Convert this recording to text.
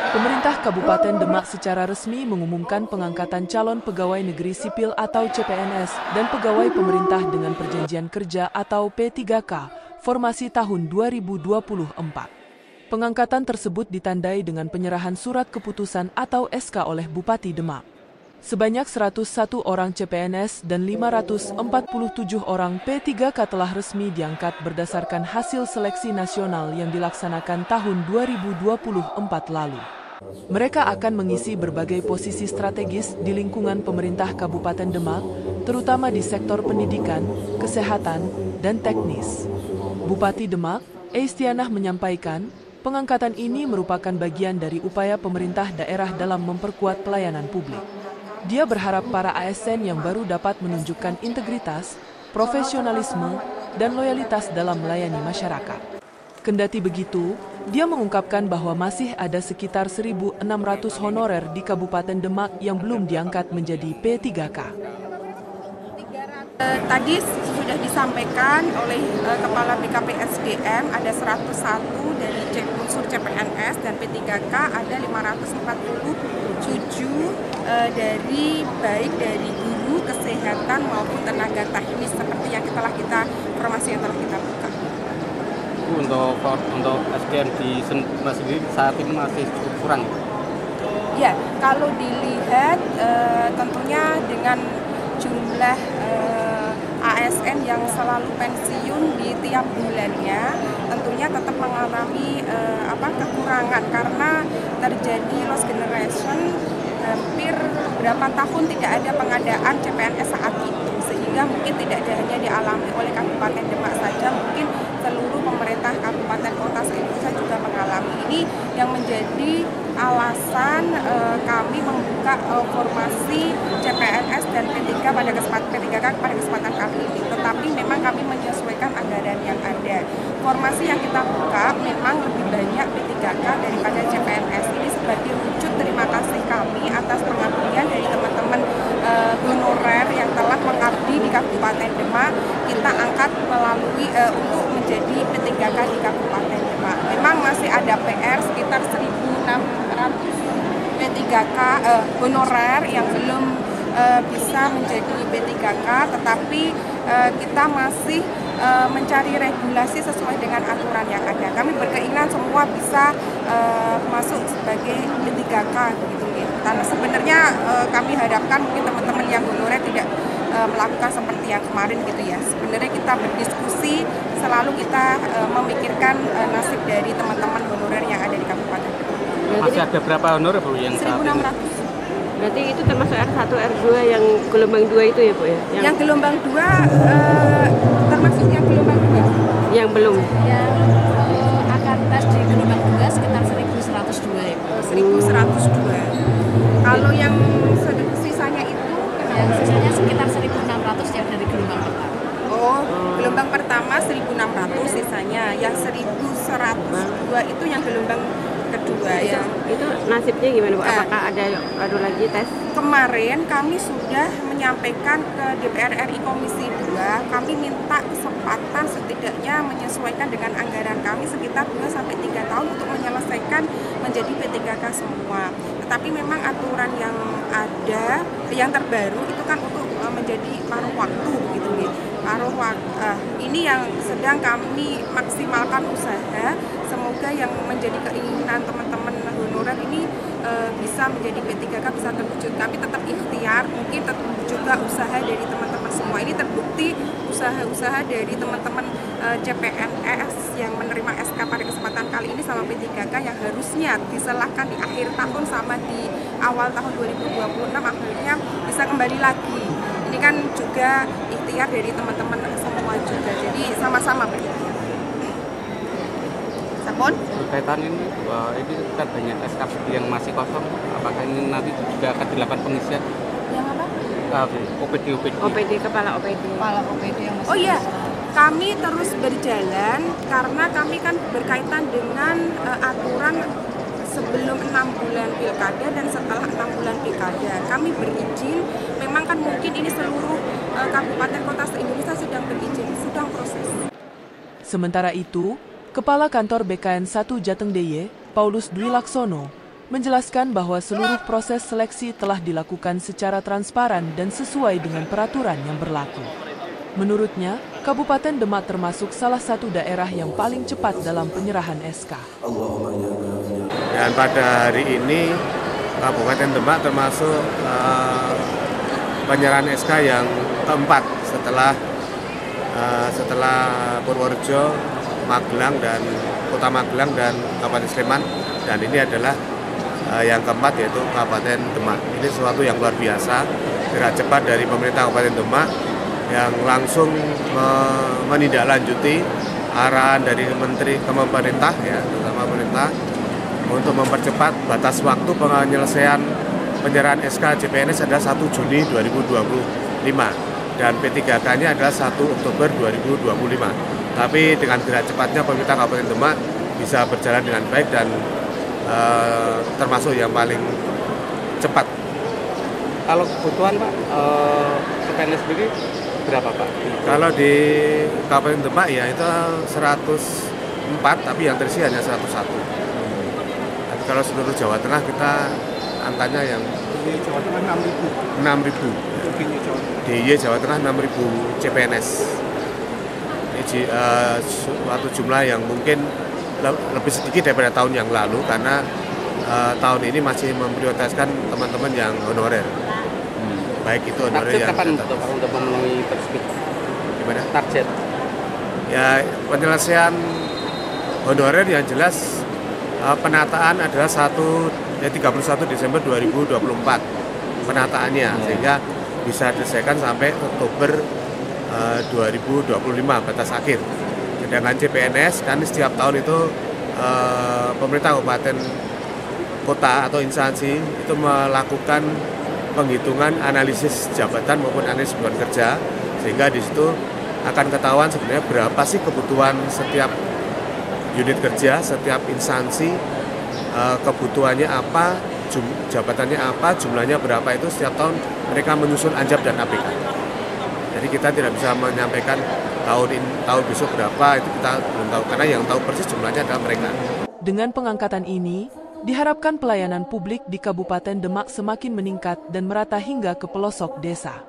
Pemerintah Kabupaten Demak secara resmi mengumumkan pengangkatan calon pegawai negeri sipil atau CPNS dan pegawai pemerintah dengan perjanjian kerja atau P3K formasi tahun 2024. Pengangkatan tersebut ditandai dengan penyerahan surat keputusan atau SK oleh Bupati Demak. Sebanyak 101 orang CPNS dan 547 orang P3K telah resmi diangkat berdasarkan hasil seleksi nasional yang dilaksanakan tahun 2024 lalu. Mereka akan mengisi berbagai posisi strategis di lingkungan pemerintah Kabupaten Demak, terutama di sektor pendidikan, kesehatan, dan teknis. Bupati Demak, Eistianah menyampaikan, pengangkatan ini merupakan bagian dari upaya pemerintah daerah dalam memperkuat pelayanan publik. Dia berharap para ASN yang baru dapat menunjukkan integritas, profesionalisme, dan loyalitas dalam melayani masyarakat. Kendati begitu, dia mengungkapkan bahwa masih ada sekitar 1.600 honorer di Kabupaten Demak yang belum diangkat menjadi P3K. Tadi sudah disampaikan oleh Kepala BKPSDM ada 101 dari unsur CPNS dan P3K ada 547 dari baik dari guru, kesehatan maupun tenaga teknis seperti yang kita informasi yang telah kita buka. Untuk SDM di Demak sendiri saat ini masih cukup kurang. Ya, kalau dilihat tentunya dengan jumlah ASN yang selalu pensiun di tiap bulannya, tentunya tetap mengalami kekurangan karena terjadi lost generation. Hampir berapa tahun tidak ada pengadaan CPNS saat itu, sehingga mungkin tidak hanya dialami oleh Kabupaten Demak saja, mungkin seluruh pemerintah kabupaten kota se-Indonesia juga mengalami. Ini yang menjadi alasan kami membuka formasi CPNS dan P3K pada kesempatan kali ini. Tetapi memang kami menyesuaikan anggaran yang ada. Formasi yang kita buka memang lebih banyak P3K daripada CPNS. Ini sebagai wujud terima kasih kami atas pengabdian dari teman-teman honorer yang telah mengabdi di Kabupaten Demak. Kita angkat melalui untuk menjadi P3K di Kabupaten Demak. Memang masih ada PR sekitar 1.600 P3K honorer yang belum bisa menjadi P3K, tetapi kita masih mencari regulasi sesuai dengan aturan yang ada. Kami berkeinginan semua bisa masuk sebagai P3K begitu ya. Dan sebenarnya kami harapkan mungkin teman-teman yang honorer tidak melakukan seperti yang kemarin gitu ya. Sebenarnya kita berdiskusi, selalu kita memikirkan nasib dari teman-teman honorer yang ada di Kabupaten. Masih ada berapa honorer Bu yang 1.600. Berarti itu termasuk R1, R2 yang gelombang 2 itu ya Bu ya? Yang gelombang 2 termasuk yang gelombang 2? Yang belum? Yang akan tes di gelombang 2 sekitar 1.102 ya Bu. 1.102. Kalau yang sisanya itu? Yang sisanya sekitar 1.600 yang dari gelombang pertama. Oh, gelombang pertama 1.600 sisanya. Yang 1.102 itu yang gelombang kedua ya. Itu nasibnya gimana Bu? Apakah ada baru lagi tes? Kemarin kami sudah menyampaikan ke DPR RI Komisi 2, kami minta kesempatan setidaknya menyesuaikan dengan anggaran kami sekitar 2-3 tahun untuk menyelesaikan menjadi P3K semua. Tetapi memang aturan yang ada, yang terbaru itu kan untuk menjadi paruh waktu begitu nih. Paruh waktu ini yang sedang kami maksimalkan usaha. Semoga yang menjadi keinginan teman-teman honorer ini bisa menjadi P3K, bisa terwujud. Kami tetap ikhtiar, mungkin tetap juga usaha dari teman-teman semua. Ini terbukti usaha-usaha dari teman-teman CPNS yang menerima SK pada kesempatan kali ini sama P3K yang harusnya diserahkan di akhir tahun sama di awal tahun 2026 akhirnya bisa kembali lagi. Ini kan juga ikhtiar dari teman-teman semua juga, jadi sama-sama berikhtiar. Sapon? Berkaitan ini kan banyak SK yang masih kosong, apakah ini nanti juga akan dilakukan pengisian? Yang apa? OPD, kepala OPD. Kepala OPD yang masih Oh iya, kami terus berjalan karena kami kan berkaitan dengan aturan sebelum 6 bulan pilkada dan setelah 6 bulan pilkada. Kami berizin, memang kan mungkin ini seluruh kabupaten kota se-Indonesia sedang berizin, sedang proses. Sementara itu, Kepala Kantor BKN 1 Jateng DIY, Paulus Dwi Laksono, menjelaskan bahwa seluruh proses seleksi telah dilakukan secara transparan dan sesuai dengan peraturan yang berlaku. Menurutnya, Kabupaten Demak termasuk salah satu daerah yang paling cepat dalam penyerahan SK. Dan pada hari ini, Kabupaten Demak termasuk penyerahan SK yang keempat setelah Purworejo, Magelang dan Kota Magelang dan Kabupaten Sleman, dan ini adalah yang keempat yaitu Kabupaten Demak. Ini sesuatu yang luar biasa, gerak cepat dari pemerintah Kabupaten Demak yang langsung menindaklanjuti arahan dari Menteri ke pemerintah, ya, terutama pemerintah, untuk mempercepat batas waktu penyelesaian penyerahan SK CPNS adalah 1 Juni 2025 dan P3K-nya adalah 1 Oktober 2025. Tapi dengan gerak cepatnya pemerintah Kabupaten Demak bisa berjalan dengan baik dan termasuk yang paling cepat. Kalau kebutuhan Pak, CPNS sendiri berapa Pak? Kalau di Kabupaten Demak ya itu 104, tapi yang terisi hanya 101. Tapi kalau seluruh Jawa Tengah kita angkanya yang di Jawa Tengah 6.000. 6.000. DIY Jawa Tengah 6.000 CPNS. Ini suatu jumlah yang mungkin lebih sedikit daripada tahun yang lalu karena tahun ini masih memprioritaskan teman-teman yang honorer. Baik itu honorer target yang kapan untuk memenuhi tersebut? Gimana? Target? Ya, penyelesaian honorer yang jelas penataan adalah 31 Desember 2024 penataannya, sehingga bisa diselesaikan sampai Oktober 2025 batas akhir. Sedangkan CPNS kan setiap tahun itu pemerintah kabupaten, kota atau instansi itu melakukan penghitungan analisis jabatan maupun analisis beban kerja, sehingga di situ akan ketahuan sebenarnya berapa sih kebutuhan setiap unit kerja, setiap instansi, kebutuhannya apa, jabatannya apa, jumlahnya berapa, itu setiap tahun mereka menyusun anjab dan APK. Jadi kita tidak bisa menyampaikan tahun besok berapa, itu kita belum tahu, karena yang tahu persis jumlahnya adalah mereka. Dengan pengangkatan ini, diharapkan pelayanan publik di Kabupaten Demak semakin meningkat dan merata hingga ke pelosok desa.